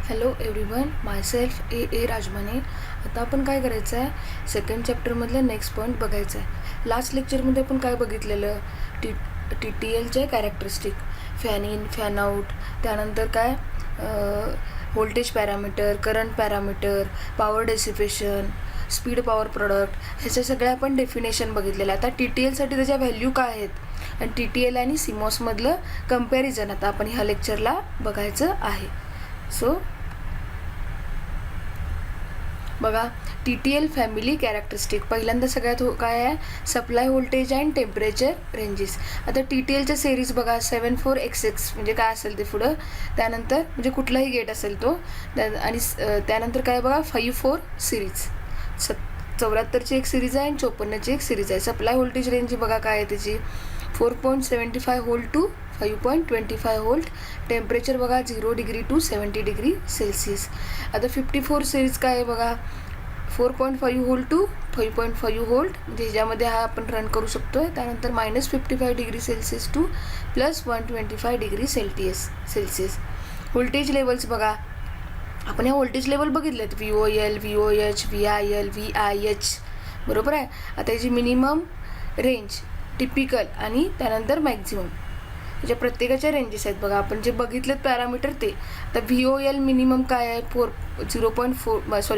Hello everyone, myself ए राजमाने. आता आपण काय करायचं आहे, सेकंड चॅप्टरमधलं नेक्स्ट पॉईंट बघायचं आहे. लास्ट लेक्चरमध्ये आपण काय बघितलेलं, टी टी एलचे characteristic, fan in fan out, त्यानंतर काय voltage parameter, current parameter, power dissipation, speed power product, ह्याच्या सगळ्या आपण डेफिनेशन बघितलेलं आहे. आता टी टी एलसाठी त्याच्या व्हॅल्यू काय आहेत आणि टी टी एल आणि सिमॉसमधलं कम्पॅरिझन आता आपण ह्या लेक्चरला बघायचं आहे. सो बघा, T T L family characteristic. पहिल्यांदा सगळ्यात काय आहे, supply voltage and temperature ranges. आता टी टी एलच्या सिरीज बघा, 74XX म्हणजे काय असेल ते पुढं, त्यानंतर म्हणजे कुठलाही गेट असेल तो, आणि त्यानंतर काय बघा 54 सिरीज, 74ची एक सिरीज आहे आणि 54ची एक सिरीज आहे. सप्लाय व्होल्टेज रेंज बघा काय आहे त्याची, 4.75 व्होल्ट टू 5.25 व्होल्ट. टेम्परेचर बघा 0 डिग्री टू 70 डिग्री सेल्सिअस. आता 54 सिरीज काय आहे बघा, 4.5 व्होल्ट टू 5.5 व्होल्ट, म्हणजे ह्याच्यामध्ये हा आपण रन करू शकतो आहे. त्यानंतर -55 degree Celsius to +125 degree Celsius. Voltage levels बघा, आपण ह्या व्होल्टेज लेवल बघितलेत, VOL, VOH, VIL, VIH, बरोबर आहे. आता याची मिनिमम रेंज, टिपिकल आणि त्यानंतर मॅक्झिमम, त्याच्या प्रत्येकाच्या रेंजेस आहेत बघा. आपण जे बघितलेत पॅरामीटर ते. आता VOL मिनिमम काय आहे,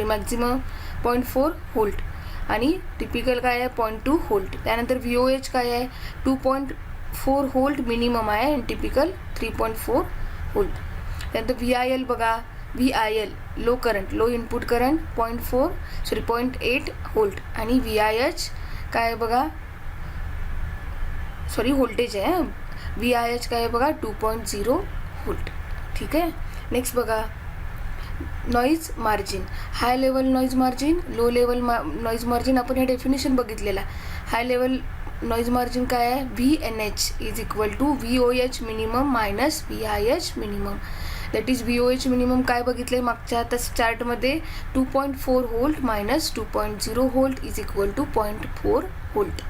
मॅक्झिमम 0.4 व्होल्ट आणि टिपिकल काय आहे 0.2 व्होल्ट. त्यानंतर VOH काय आहे 2.4 व्होल्ट मिनिमम आहे आणि टिपिकल 3.4 व्होल्ट. त्यानंतर VIL बघा, VIL low current, low input current 0.8 volt आणि VIH काय आहे बघा, व्होल्टेज आहे, VIH काय आहे बघा 2.0 व्होल्ट. ठीक आहे. नेक्स्ट बघा, noise margin, high level noise margin, low level noise margin. आपण हे डेफिनेशन बघितलेलं आहे. हाय लेवल नॉईज मार्जिन काय आहे, VNH is equal to VOH minimum minus VIH minimum. That is VOH minimum काय बघितलं मागच्या आता चार्टमध्ये, 2.4 volt minus 2.0 volt is equal to 0.4 volt.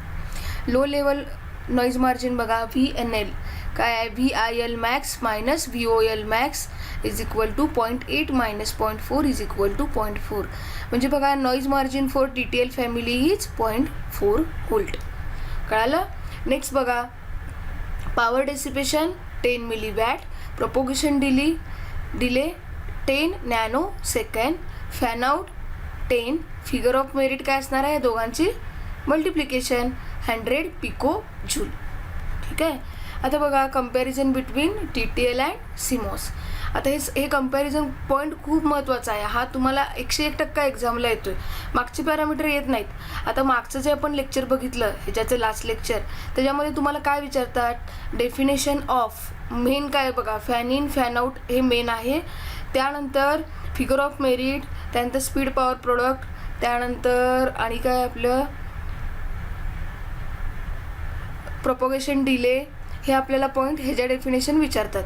Low level noise margin बघा, VNL काय आहे, VIL max minus VOL max is equal to 0.8 minus 0.4 is equal to 0.4. म्हणजे बघा, noise margin for T T L family is 0.4 volt. कळालं. Next बघा, power dissipation 10 milliwatt, propagation delay 10 nano second, fan out 10, figure of merit काय असणार आहे, दोघांची multiplication 100 pico joule. ठीक आहे. आता बघा, comparison between T T L and CMOS. आता हे कंपॅरिझन पॉईंट खूप महत्त्वाचा आहे. हा तुम्हाला 101% एक्झामला येतोय, मागचे पॅरामीटर येत नाहीत. आता मागचं जे आपण लेक्चर बघितलं, ह्याच्याचं लास्ट लेक्चर, त्याच्यामध्ये तुम्हाला काय विचारतात, डेफिनेशन ऑफ मेन काय बघा, फॅन इन फॅन आऊट हे मेन आहे. त्यानंतर फिगर ऑफ मेरिट, त्यानंतर स्पीड पॉवर प्रोडक्ट, त्यानंतर आणि काय आपलं प्रोपोगेशन डिले, हे आपल्याला पॉईंट ह्याच्या डेफिनेशन विचारतात.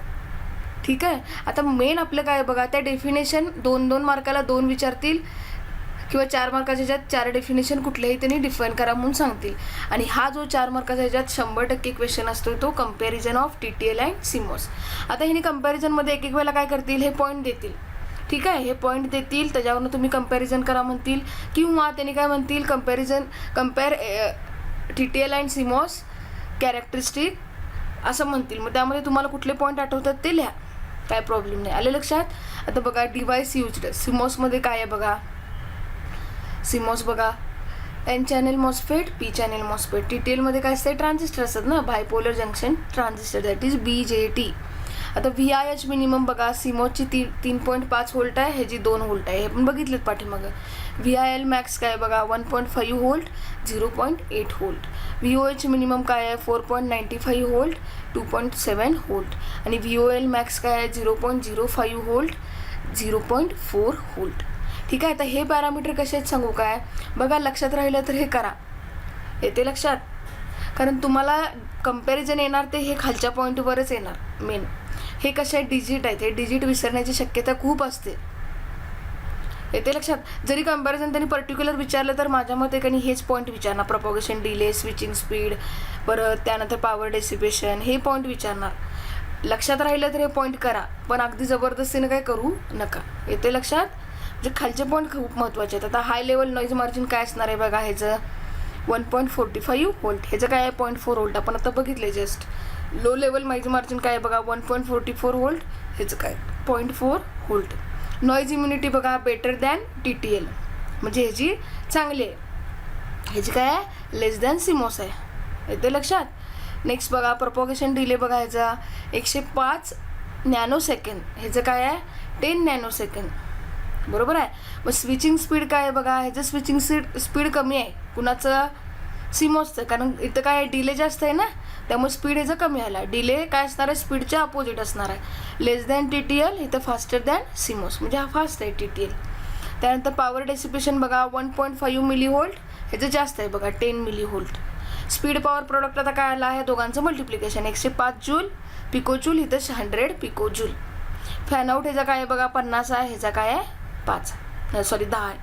ठीक आहे. आता मेन आपलं काय बघा, त्या डेफिनेशन 2-2 मार्काला 2 विचारतील किंवा 4 मार्काच्या ह्याच्यात 4 डेफिनेशन कुठल्याही त्यांनी डिफाईन करा म्हणून सांगतील. आणि हा जो 4 मार्काच्या ह्याच्यात 100% क्वेश्चन असतो तो comparison of T T L and CMOS. आता ह्याने कंपॅरिझनमध्ये एक वेळेला काय करतील, हे पॉईंट देतील. ठीक आहे, हे पॉईंट देतील, त्याच्यावरून तुम्ही कंपॅरिझन करा म्हणतील, किंवा त्यांनी काय म्हणतील, compare T T L and CMOS characteristic असं म्हणतील. मग त्यामध्ये तुम्हाला कुठले पॉईंट आठवतात ते लिहा, काय प्रॉब्लेम नाही. आले लक्षात. आता बघा, डिव्हाइस यूज्ड सिमॉसमध्ये काय आहे बघा, सिमॉस बघा N channel MOSFET, P channel MOSFET. T T एलमध्ये काय असते, ट्रान्झिस्टर असतात ना, bipolar junction transistor, that is BJT. आता VIH मिनिमम बघा, सिमॉसची 3.5 व्होल्ट आहे, ह्याची 2 व्होल्ट आहे, हे पण बघितलेत पाठीमागं. VIL मॅक्स काय बघा, 1.5 व्होल्ट 0.8 व्होल्ट. VOH मिनिमम काय आहे, 4.95 व्होल्ट 2.7 व्होल्ट. आणि VOL मॅक्स काय आहे, 0.05 व्होल्ट 0.4 व्होल्ट. ठीक आहे. आता हे पॅरामीटर कसे आहेत सांगू काय बघा, लक्षात राहिलं तर हे करा, येते लक्षात. कारण तुम्हाला कंपॅरिझन येणार ते हे खालच्या पॉईंटवरच येणार मेन. हे कसे आहेत, डिजिट आहेत, हे डिजिट विसरण्याची शक्यता खूप असते, येते लक्षात. जरी कंपॅरिझन त्यांनी पर्टिक्युलर विचारलं तर माझ्या मते त्यांनी हेच पॉईंट विचारणार, प्रोपोगेशन डिले, स्विचिंग स्पीड, परत त्यानंतर पॉवर डेसिपेशन, हे पॉईंट विचारणार. लक्षात राहिलं तर हे पॉईंट करा, पण अगदी जबरदस्तीने काय करू नका. येते लक्षात? म्हणजे खालचे पॉईंट खूप महत्त्वाचे आहेत. आता हाय लेवल नॉईज मार्जिन काय असणार आहे बघा, ह्याचं 1.45 व्होल्ट, ह्याचं काय आहे 0.4 व्होल्ट, आपण आता बघितले just. Low level noise margin काय आहे बघा 1.44 व्होल्ट, ह्याचं काय 0.4 व्होल्ट. नॉईज इम्युनिटी बघा बेटर दॅन TTL, म्हणजे ह्याची चांगली आहे. ह्याची काय आहे लेस दॅन CMOS आहे. येते लक्षात? नेक्स्ट बघा प्रोपॉगेशन डिले बघा, ह्याचा 105 नॅनोसेकंद, ह्याचं काय आहे 10 नॅनोसेकंद, बरोबर आहे. मग स्विचिंग स्पीड काय आहे बघा, ह्याचं स्विचिंग स्पीड कमी आहे. कुणाचं? CMOSचं, कारण इथं काय डिले जास्त आहे ना, त्यामुळे स्पीड ह्याचं कमी आला. डिले काय असणार आहे स्पीडच्या अपोजिट असणार आहे. लेस दॅन TTL, इथं फास्टर दॅन CMOS, म्हणजे हा फास्ट आहे TTL. त्यानंतर पॉवर डेसिपेशन बघा 1.5 मिली व्होल्ट, ह्याचं जास्त आहे बघा 10 millivolt. Speed power product आता काय आला आहे दोघांचं मल्टिप्लिकेशन 105 जूल पिको जूल, इथं 100 पिको जूल. फॅन आउट ह्याचा काय आहे बघा 50 आहे, ह्याचा काय आहे 10 आहे.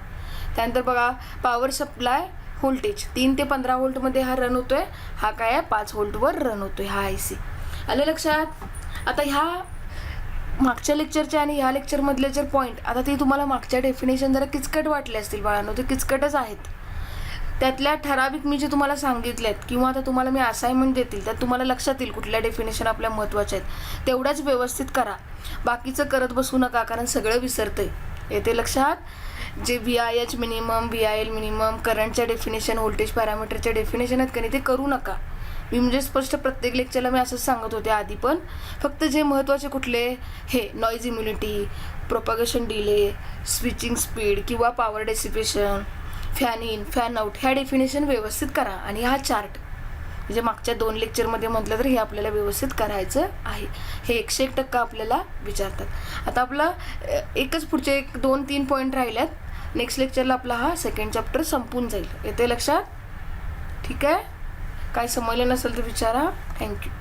त्यानंतर बघा पॉवर सप्लाय व्होल्टेज 3 ते 15 व्होल्टमध्ये हा रन होतोय, हा काय आहे 5 व्होल्टवर रन होतोय हा IC. आलं लक्षात? आता ह्या मागच्या लेक्चरचे आणि ह्या लेक्चरमधले जर पॉईंट, आता ते तुम्हाला मागच्या डेफिनेशन जरा किचकट वाटले असतील बाळांनो, ते किचकटच आहेत. त्यातल्या ठराविक मी जे तुम्हाला सांगितलेत किंवा आता तुम्हाला मी असाइनमेंट देतील त्यात तुम्हाला लक्षात येईल कुठल्या डेफिनेशन आपल्या महत्त्वाच्या आहेत, तेवढ्याच व्यवस्थित करा. बाकीचं करत बसू नका, कारण सगळं विसरतंय. येते लक्षात? जे VIH मिनिमम, VIL मिनिमम, करंटच्या डेफिनेशन, व्होल्टेज पॅरामीटरच्या डेफिनेशन आहेत का नाही ते करू नका. मी म्हणजे स्पष्ट प्रत्येक लेक्चरला मी असंच सांगत होते आधी पण. फक्त जे महत्त्वाचे कुठले, हे noise immunity, propagation delay, switching speed किंवा power dissipation, fan in fan out, ह्या डेफिनेशन व्यवस्थित करा. आणि हा चार्ट म्हणजे मागच्या 2 लेक्चरमध्ये म्हटलं तर हे आपल्याला व्यवस्थित करायचं आहे. हे 101% आपल्याला विचारतात. आता आपला एकच पुढचे 2-3 पॉईंट राहिल्यात. नेक्स्ट लेक्चरला आपला हा सेकंड चॅप्टर संपून जाईल. येते लक्षात? ठीक आहे? काय समजलं नसेल तर विचारा. थँक्यू.